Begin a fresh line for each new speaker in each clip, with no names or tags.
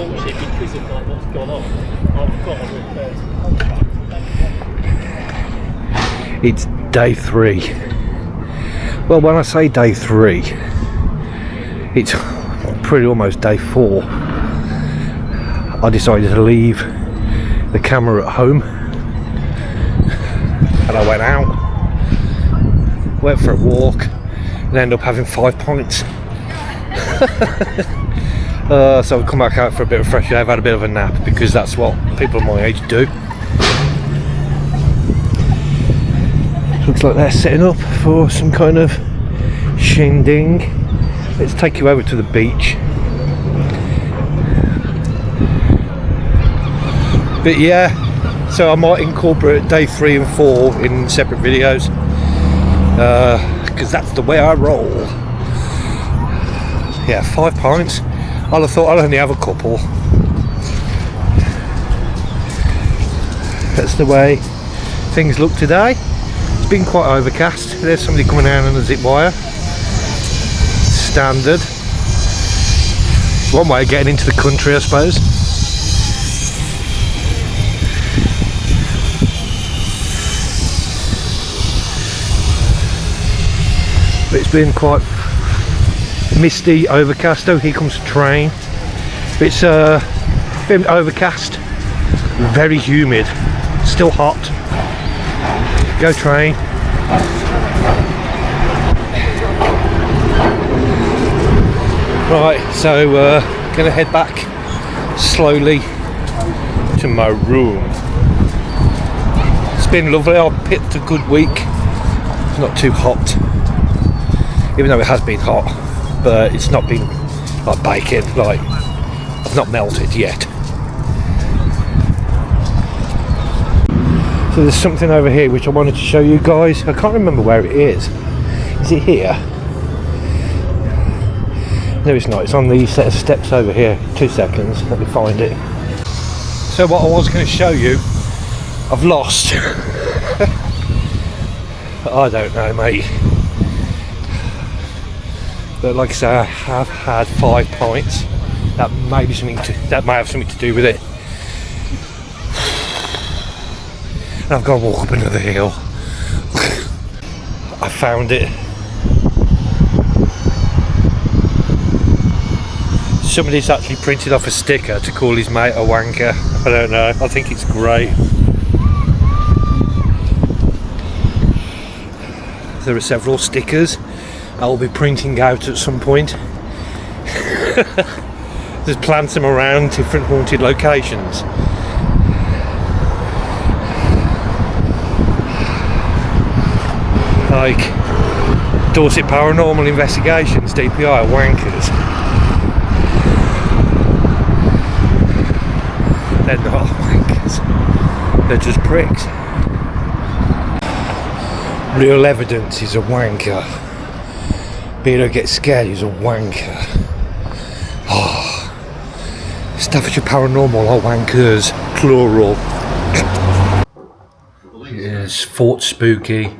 unfortunately, because of like what's gone on, I've got a referred contract.
It's day 3. Well, when I say day 3, it's pretty almost day 4. I decided to leave the camera at home and I went out, went for a walk and ended up having 5 pints. So I've come back out for a bit of fresh air. I've had a bit of a nap because that's what people of my age do. Looks like they're setting up for some kind of shindig. Let's take you over to the beach. But yeah, so I might incorporate day 3 and 4 in separate videos because that's the way I roll. Yeah, 5 pints. I'd have thought I'd only have a couple. That's the way things look today. It's been quite overcast. There's somebody coming down on a zip wire. Standard. One way of getting into the country, I suppose. But it's been quite misty, overcast. Oh, here comes the train. It's been overcast, very humid, still hot. Go train. Right, so gonna head back slowly to my room. It's been lovely. I've picked a good week. It's not too hot, even though it has been hot, but it's not been like baking, like I've not melted yet. So there's something over here which I wanted to show you guys. I can't remember where it is. Is it here? No, it's not. It's on these set of steps over here. 2 seconds, let me find it. So what I was going to show you, I've lost. I don't know, mate. But like I say, I have had 5 pints. That may have something to do with it. And I've got to walk up another hill. I found it. Somebody's actually printed off a sticker to call his mate a wanker. I don't know. I think it's great. There are several stickers I'll be printing out at some point. Just plant them around different haunted locations. Like Dorset Paranormal Investigations, DPI, wankers. They're not wankers, they're just pricks. Real Evidence is a wanker. Beto Gets Scared is a wanker. Oh. Staffordshire Paranormal are wankers, plural. Yes, Fort Spooky,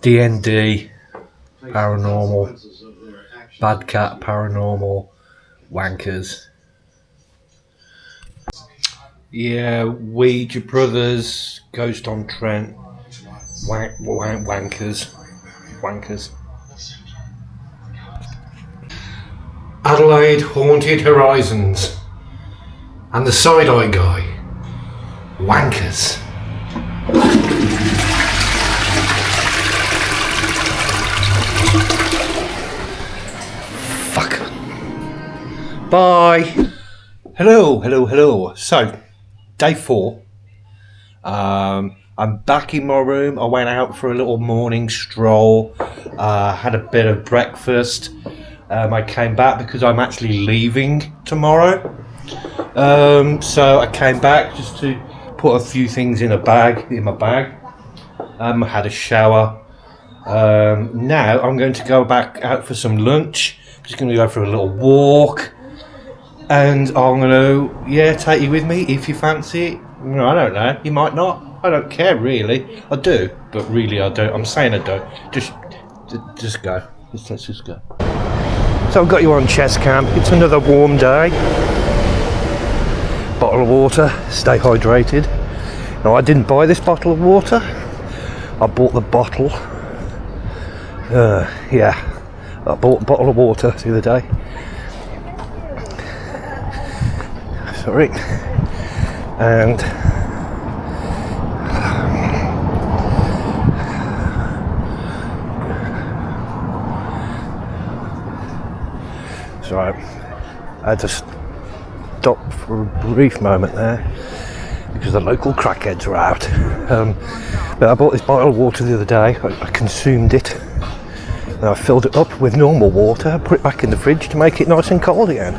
D&D, Paranormal, Bad Cat Paranormal, wankers. Yeah, Ouija Brothers, Ghost on Trent, wankers. Adelaide Haunted Horizons and the Side Eye Guy, wankers. Fuck. Bye. Hello. So, day 4. I'm back in my room. I went out for a little morning stroll. Had a bit of breakfast. I came back because I'm actually leaving tomorrow. So I came back just to put a few things in my bag. I had a shower. Now I'm going to go back out for some lunch. I'm just going to go for a little walk. And I'm going to, take you with me if you fancy it. No, I don't know. You might not. I don't care, really. I do, but really I don't. I'm saying I don't. Just go. Let's just go. So I've got you on chest cam. It's another warm day. bottle of water, stay hydrated. Now I didn't buy this bottle of water, I bought the bottle. Yeah, I bought a bottle of water the other day. Sorry. And so I had to stop for a brief moment there because the local crackheads were out. But I bought this bottle of water the other day. I consumed it. And I filled it up with normal water, put it back in the fridge to make it nice and cold again.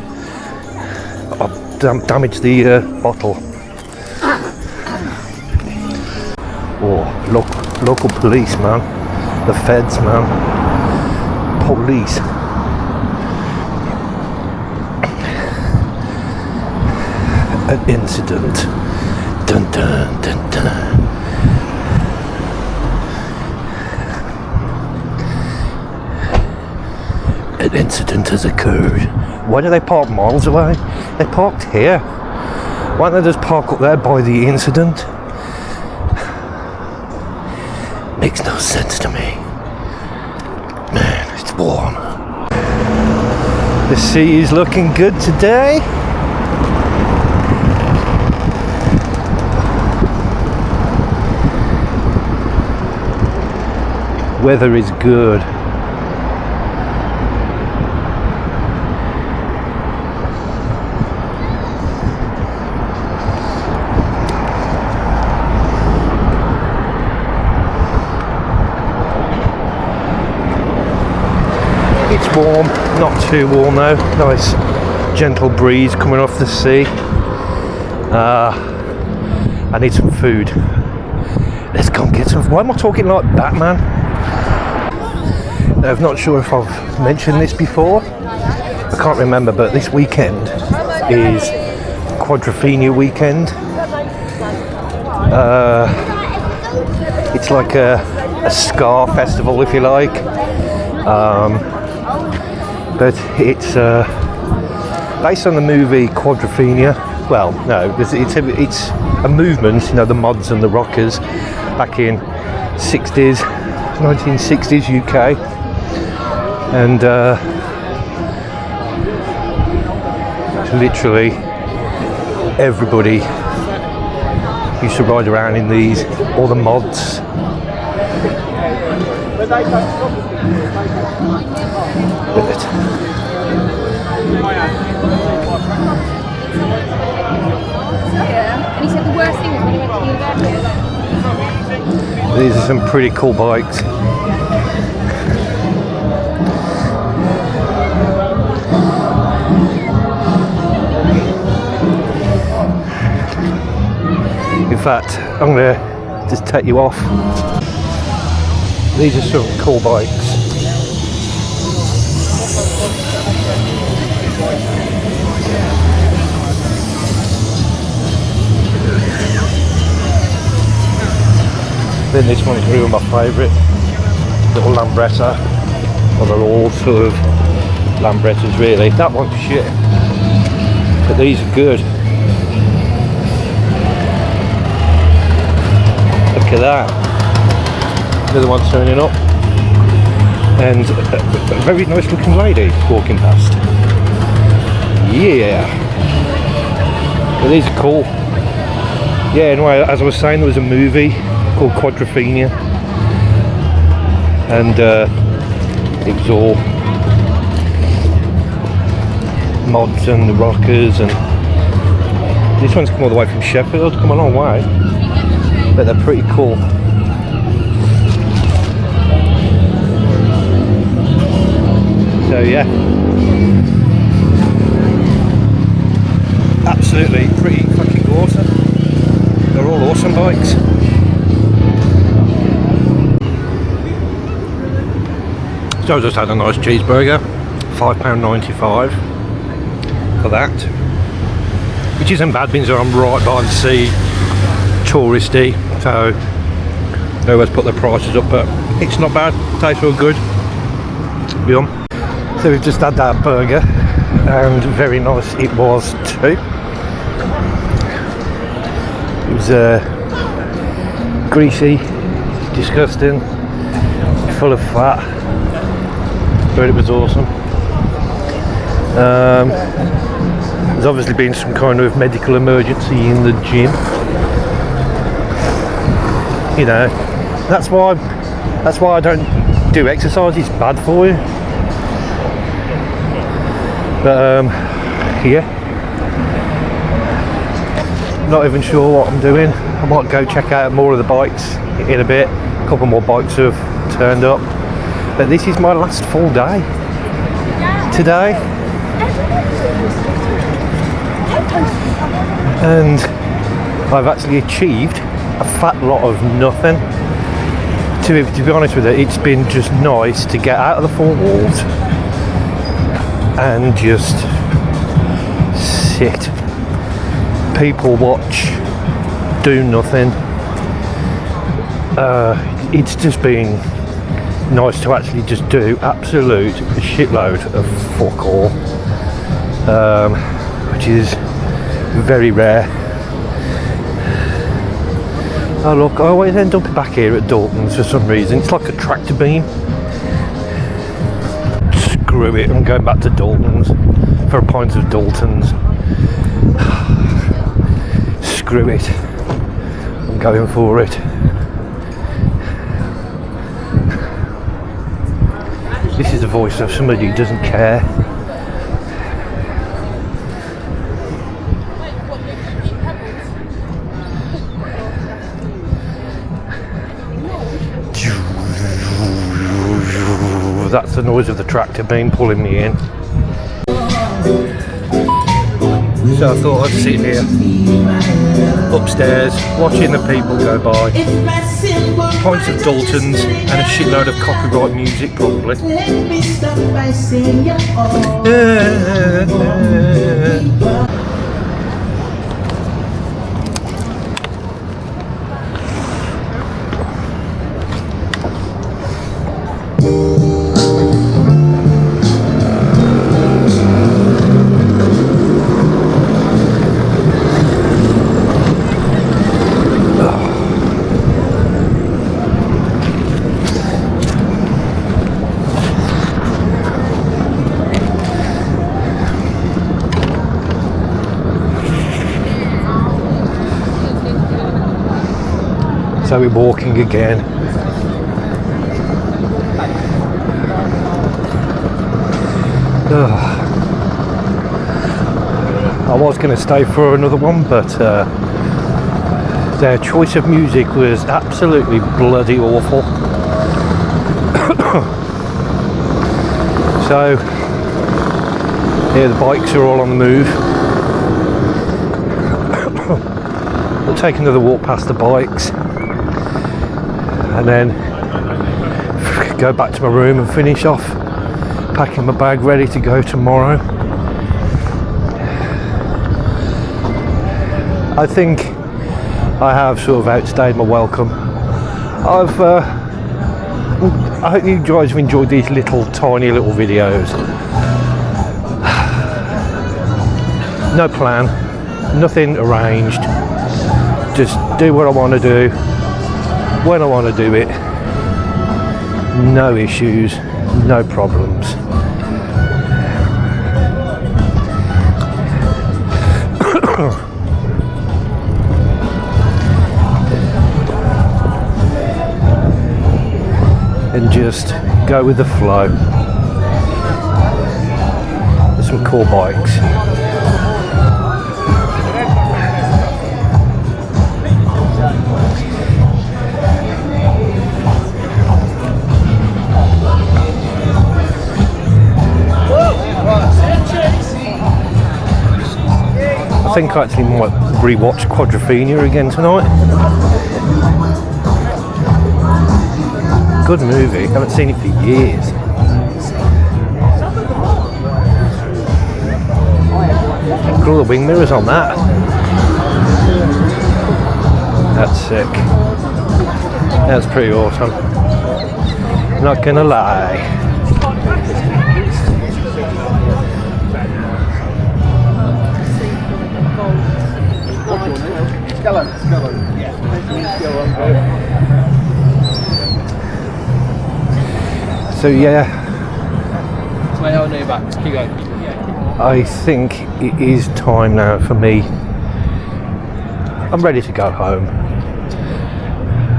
I've damaged the bottle. Oh, local police, man. The feds, man. Police. An incident. Dun dun dun dun. An incident has occurred. Why do they park miles away? They parked here. Why don't they just park up there by the incident? Makes no sense to me. Man, it's warm. The sea is looking good today. Weather is good. It's warm, not too warm though. Nice gentle breeze coming off the sea. I need some food. Let's go and get some. Why am I talking like Batman? I'm not sure if I've mentioned this before. I can't remember, but this weekend is Quadrophenia weekend. It's like a ska festival, if you like. But it's based on the movie Quadrophenia. Well, no, it's a movement, you know, the mods and the rockers back in 1960s UK. And literally everybody used to ride around in these, all the mods.
And he said the worst thing was when he went to university.
These are some pretty cool bikes. In fact, I'm going to just take you off. These are some cool bikes. Then this one's really my favourite, little Lambretta. Well, they're all sort of Lambrettas really. That one's shit, but these are good. Look at that. Another one turning up, and a very nice looking lady walking past. Yeah, but these are cool. Yeah, anyway, as I was saying, there was a movie called Quadrophenia, and it was all mods and the rockers, and this one's come all the way from Sheffield, come a long way, but they're pretty cool. So yeah, absolutely pretty fucking awesome. They're all awesome bikes. So I just had a nice cheeseburger, £5.95 for that, which isn't bad, means that I'm right by the sea, touristy, so they always put their prices up, but it's not bad, tastes real good. Yum. So we've just had that burger, and very nice it was too. was greasy, disgusting, full of fat, but it was awesome. There's obviously been some kind of medical emergency in the gym. You know, that's why I don't do exercise. It's bad for you. But yeah, not even sure what I'm doing. I might go check out more of the bikes in a bit. A couple more bikes have turned up, but this is my last full day today, and I've actually achieved a fat lot of nothing. To be honest with you, it's been just nice to get out of the four walls and just sit, people watch, do nothing. It's just been nice to actually just do absolute shitload of fuck all, which is very rare. Oh look, I always end up back here at Dalton's for some reason. It's like a tractor beam. Screw it, I'm going back to Dalton's for a pint of Dalton's. Screw it, I'm going for it. This is the voice of somebody who doesn't care. That's the noise of the tractor beam pulling me in. So I thought I'd sit here upstairs watching the people go by. Pints of Dalton's and a shitload of copyright music probably. So we're walking again. I was going to stay for another one, but their choice of music was absolutely bloody awful. So here the bikes are all on the move. We'll take another walk past the bikes and then go back to my room and finish off packing my bag ready to go tomorrow. I think I have sort of outstayed my welcome. I hope you guys have enjoyed these tiny little videos. No plan, nothing arranged, just do what I want to do when I want to do it. No issues, no problems. And just go with the flow. There's some cool bikes. I think I actually might rewatch Quadrophenia again tonight. Good movie, haven't seen it for years. Look at all the wing mirrors on that. That's sick. That's pretty awesome. Not gonna lie.
Skeleton. Yeah.
So yeah,
It's my own name back. Keep going.
I think it is time now for me. I'm ready to go home.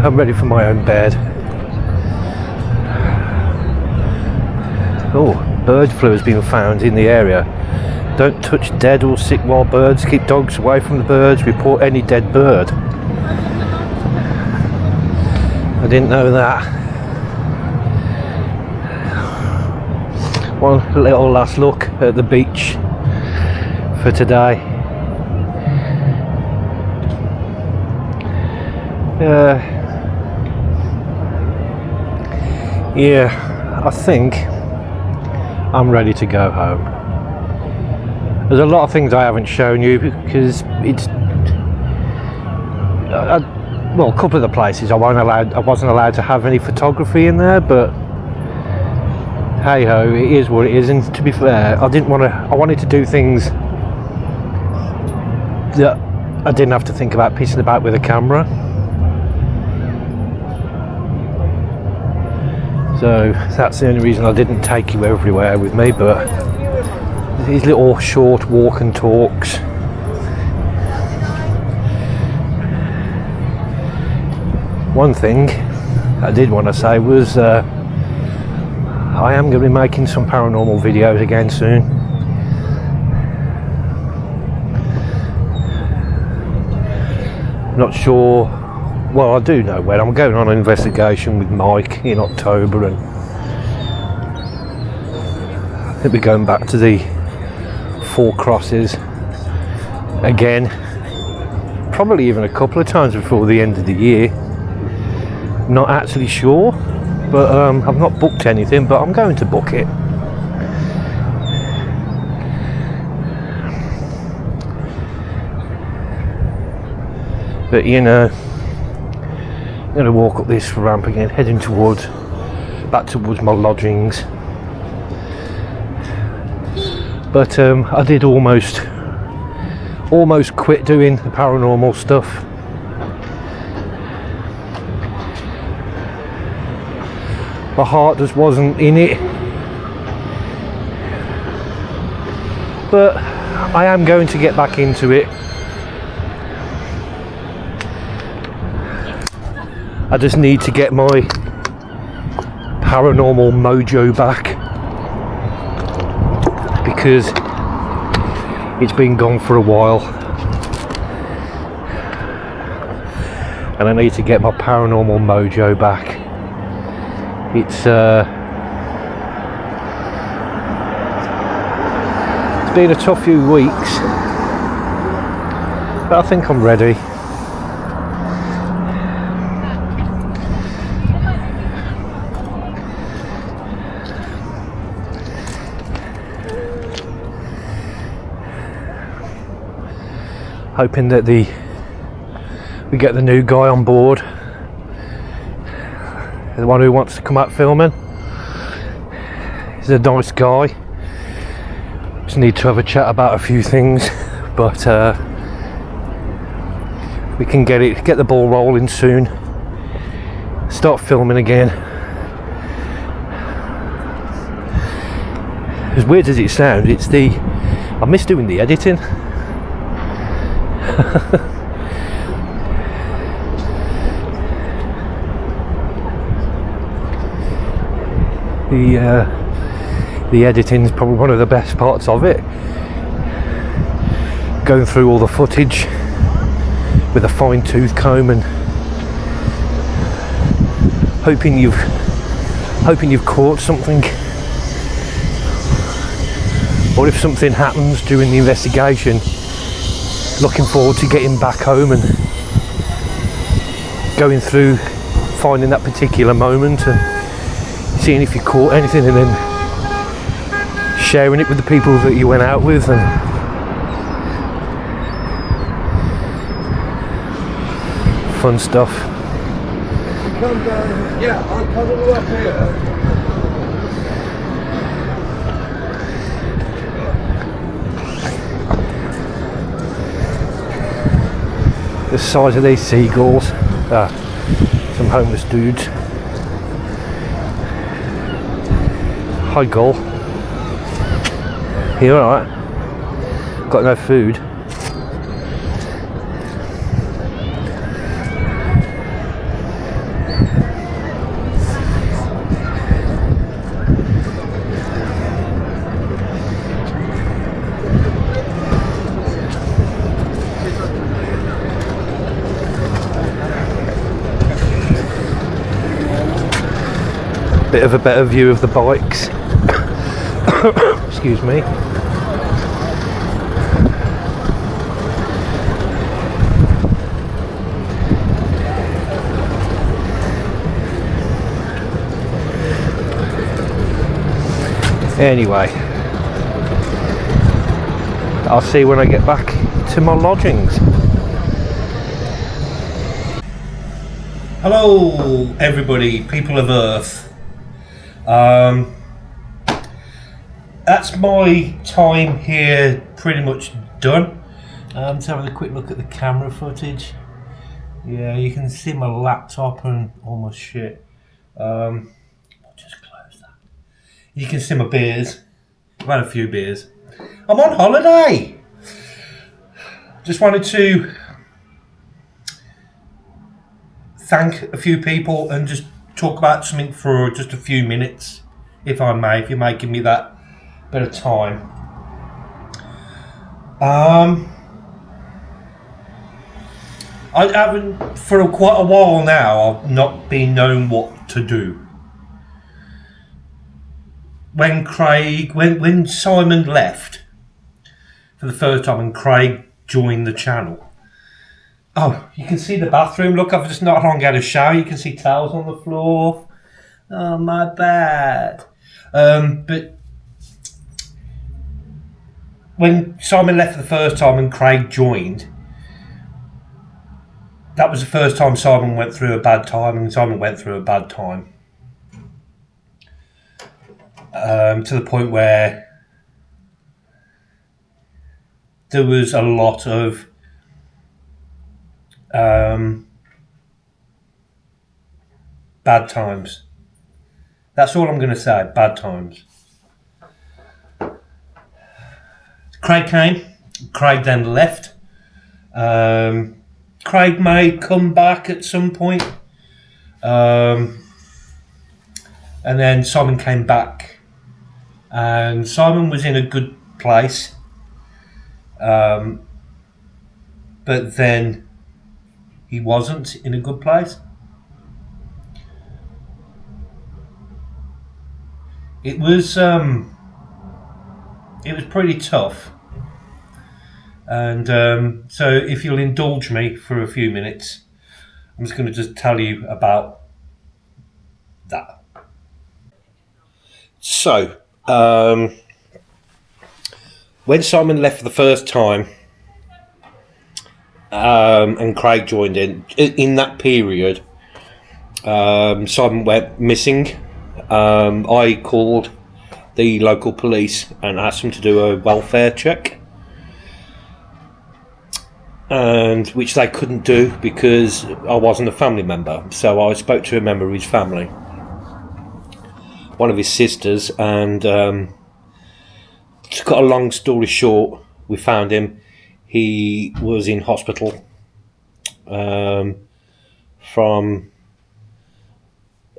I'm ready for my own bed. Oh, bird flu has been found in the area. Don't touch dead or sick wild birds. Keep dogs away from the birds. Report any dead bird. I didn't know that. One little last look at the beach for today. Yeah, I think I'm ready to go home. There's a lot of things I haven't shown you because it's well, a couple of the places I wasn't allowed to have any photography in there, but hey ho, it is what it is. And to be fair, I wanted to do things that I didn't have to think about pissing about with a camera. So that's the only reason I didn't take you everywhere with me, but these little short walk and talks. One thing I did want to say was I am going to be making some paranormal videos again soon. Not sure. Well, I do know when. I'm going on an investigation with Mike in October, and I'll be going back to the Four Crosses again, probably even a couple of times before the end of the year. Not actually sure, but I've not booked anything, but I'm going to book it. But you know, I'm going to walk up this ramp again, heading back towards my lodgings. But I did almost quit doing the paranormal stuff. My heart just wasn't in it. But I am going to get back into it. I just need to get my paranormal mojo back, because it's been gone for a while, and I need to get my paranormal mojo back. It's been a tough few weeks, but I think I'm ready. Hoping that we get the new guy on board, the one who wants to come out filming. He's a nice guy. Just need to have a chat about a few things, but we can get the ball rolling soon. Start filming again. As weird as it sounds, I miss doing the editing. The editing is probably one of the best parts of it. Going through all the footage with a fine-tooth comb and hoping you've caught something, or if something happens during the investigation, looking forward to getting back home and going through, finding that particular moment and seeing if you caught anything, and then sharing it with the people that you went out with. And fun stuff.
Come down. Yeah, I'll come all up here.
The size of these seagulls. Some homeless dudes. Hi gull. You alright? Got no food. Bit of a better view of the bikes. Excuse me. Anyway, I'll see when I get back to my lodgings. Hello everybody, people of Earth. That's my time here pretty much done. Let's have a quick look at the camera footage. Yeah, you can see my laptop and all my shit. I'll just close that. You can see my beers. I've had a few beers. I'm on holiday. Just wanted to thank a few people and just talk about something for just a few minutes, if I may, if you may give me that bit of time. I haven't, for quite a while now, I've not been known what to do. When Simon left for the first time and Craig joined the channel. Oh, you can see the bathroom. Look, I've just not long had a shower. You can see towels on the floor. Oh, my bad. But when Simon left for the first time and Craig joined, that was the first time Simon went through a bad time, and Simon went through a bad time. To the point where there was a lot of bad times. That's all I'm going to say, bad times. Craig came, Craig then left. Craig may come back at some point. And then Simon came back. And Simon was in a good place. But then he wasn't in a good place. It was pretty tough. And so if you'll indulge me for a few minutes, I'm just going to just tell you about that. So, when Simon left for the first time, and Craig joined in that period, Simon went missing. I called the local police and asked them to do a welfare check, and which they couldn't do because I wasn't a family member. So I spoke to a member of his family, one of his sisters, and to cut a long story short, we found him. He was in hospital from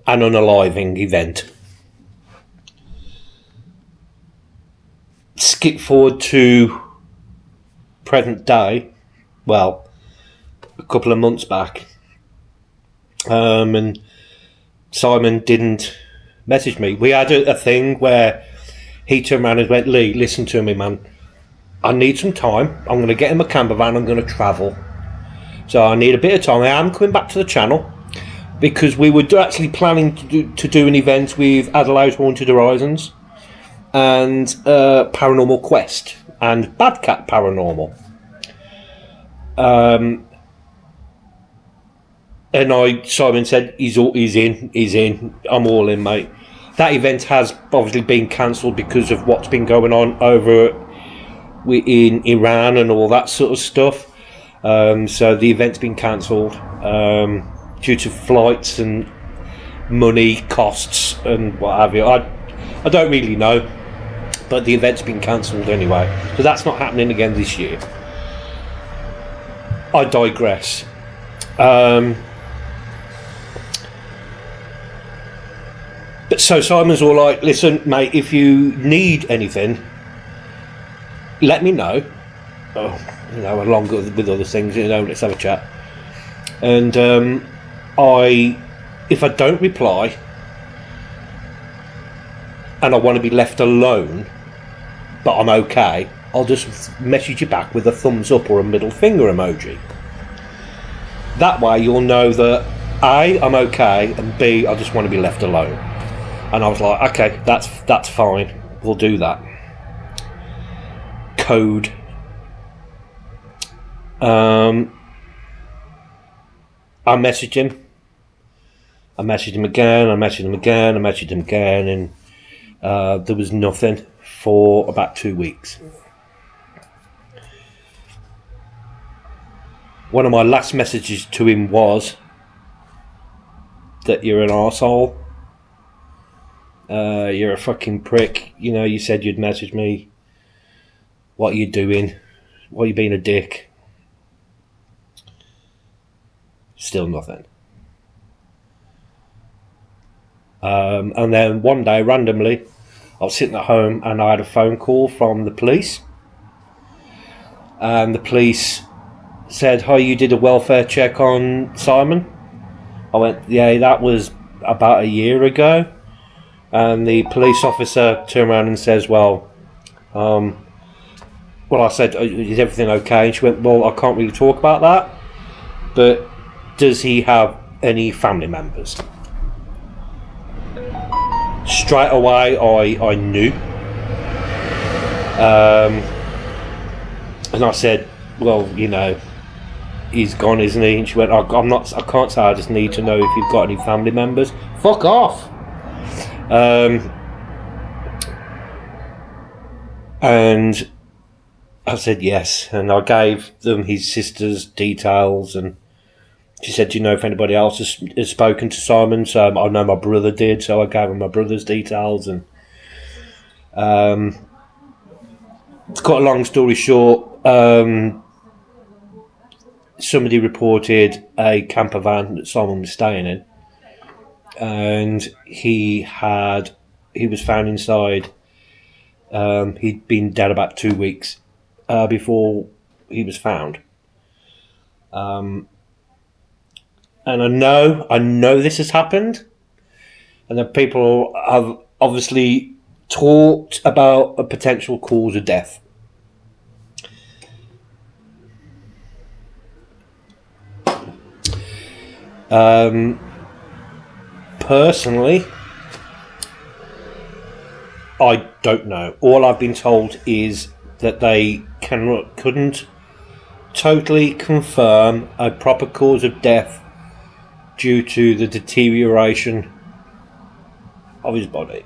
an unaliving event. Skip forward to present day, well, a couple of months back, and Simon didn't message me. We had a thing where he turned around and went, "Lee, listen to me, man. I need some time. I'm going to get in my camper van. I'm going to travel. So I need a bit of time. I am coming back to the channel because we were actually planning to do an event with Adelaide's Haunted Horizons and Paranormal Quest and Bad Cat Paranormal. And Simon said, he's in. I'm all in, mate. That event has obviously been cancelled because of what's been going on over in Iran and all that sort of stuff. So the event's been cancelled due to flights and money costs and what have you. I don't really know, but the event's been cancelled anyway, so that's not happening again this year. I digress. But so Simon's all like, listen mate, if you need anything, let me know. Along with other things, let's have a chat. And if I don't reply and I want to be left alone, but I'm okay, I'll just message you back with a thumbs up or a middle finger emoji. That way you'll know that A, I'm okay, and B, I just want to be left alone. And I was like, okay, that's fine, we'll do that. Code. I messaged him. I messaged him again, and there was nothing for about 2 weeks. One of my last messages to him was that you're an arsehole. You're a fucking prick. You said you'd message me. What are you doing? Why are you being a dick? Still nothing. And then one day, randomly, I was sitting at home and I had a phone call from the police. And the police said, "Hi, you did a welfare check on Simon?" I went, "Yeah, that was about a year ago." And the police officer turned around and says, well, I said, "Is everything okay?" And she went, "Well, I can't really talk about that, but does he have any family members?" Straight away, I knew. And I said, "Well, he's gone, isn't he?" And she went, I can't say, I just need to know if you've got any family members." Fuck off. And I said yes, and I gave them his sister's details, and she said, "Do you know if anybody else has spoken to Simon?" So I know my brother did, so I gave him my brother's details. And to cut a long story short, somebody reported a camper van that Simon was staying in, and he was found inside. He'd been dead about 2 weeks before he was found. And I know this has happened, and that people have obviously talked about a potential cause of death. Personally, I don't know. All I've been told is that they couldn't totally confirm a proper cause of death due to the deterioration of his body.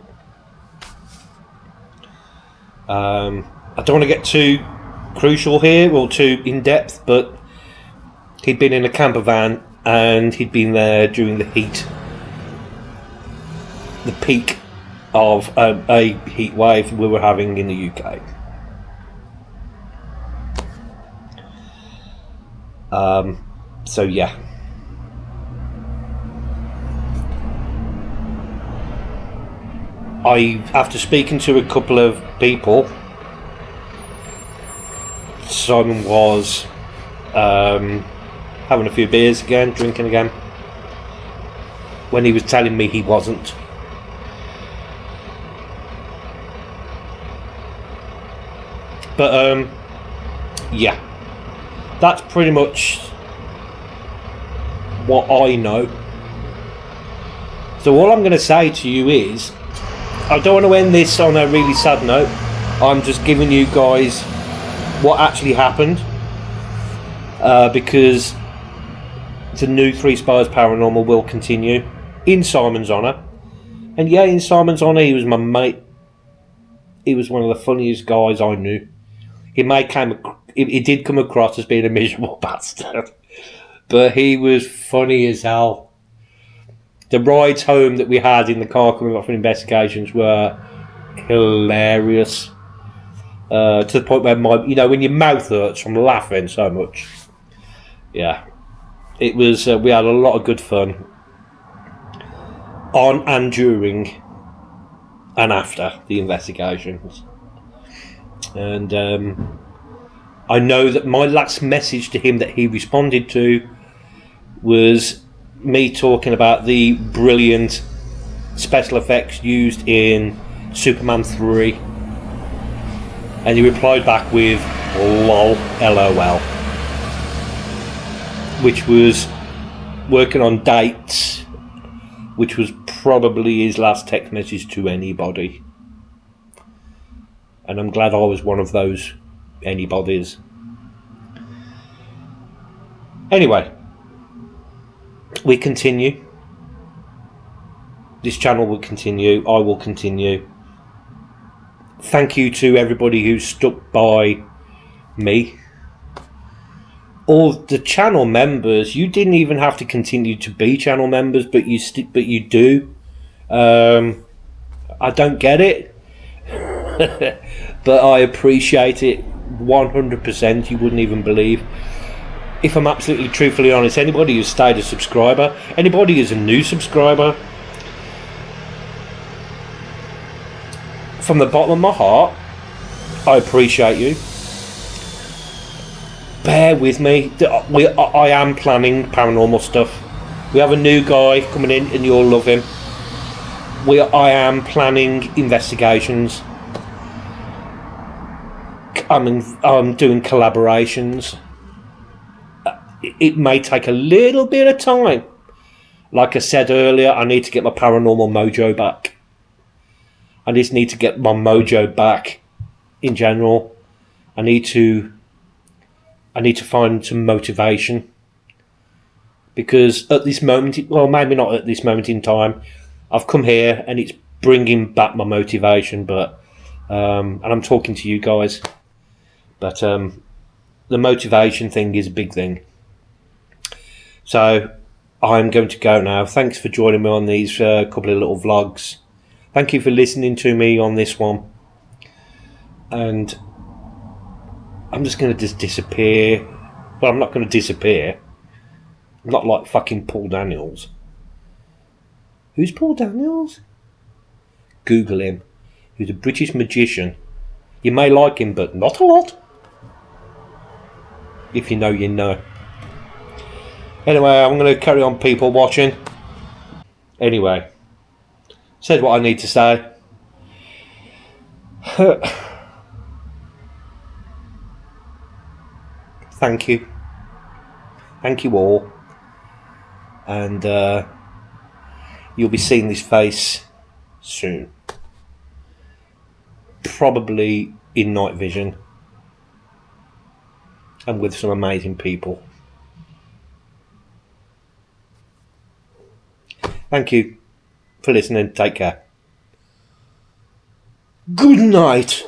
I don't want to get too crucial here or too in depth, but he'd been in a camper van and he'd been there during the peak of a heat wave we were having in the UK. So yeah. After speaking to a couple of people, Simon was having a few beers again, drinking again, when he was telling me he wasn't. But yeah, that's pretty much what I know. So all I'm going to say to you is, I don't want to end this on a really sad note. I'm just giving you guys what actually happened, because the new Three Spires Paranormal will continue in Simon's honour. And yeah, in Simon's honour, he was my mate. He was one of the funniest guys I knew. He may come he did come across as being a miserable bastard, but he was funny as hell. The rides home that we had in the car coming off from investigations were hilarious. To the point where when your mouth hurts from laughing so much. Yeah, it was. We had a lot of good fun on and during and after the investigations, and I know that my last message to him that he responded to was me talking about the brilliant special effects used in Superman 3. And he replied back with lol, LOL, which was working on dates, which was probably his last text message to anybody. And I'm glad I was one of those anybodies. Anyway, we continue. This channel will continue. I will continue. Thank you to everybody who stuck by me. All the channel members, you didn't even have to continue to be channel members, but you do. I don't get it, but I appreciate it 100%. You wouldn't even believe. If I'm absolutely truthfully honest, anybody who's stayed a subscriber, anybody who's a new subscriber, from the bottom of my heart, I appreciate you. Bear with me. I am planning paranormal stuff. We have a new guy coming in, and you'll love him. I am planning investigations. I'm doing collaborations. It may take a little bit of time. Like I said earlier, I need to get my paranormal mojo back. I just need to get my mojo back in general. I need to find some motivation, because at this moment, well, maybe not at this moment in time, I've come here and it's bringing back my motivation. But and I'm talking to you guys, but the motivation thing is a big thing. So I'm going to go now. Thanks for joining me on these couple of little vlogs. Thank you for listening to me on this one. And I'm just going to just disappear. Well, I'm not going to disappear. I'm not like fucking Paul Daniels. Who's Paul Daniels? Google him. He's a British magician. You may like him, but not a lot. If you know, you know. Anyway, I'm going to carry on people watching. Anyway. Said what I need to say. Thank you. Thank you all. And you'll be seeing this face soon. Probably in night vision. And with some amazing people. Thank you for listening. Take care. Good night.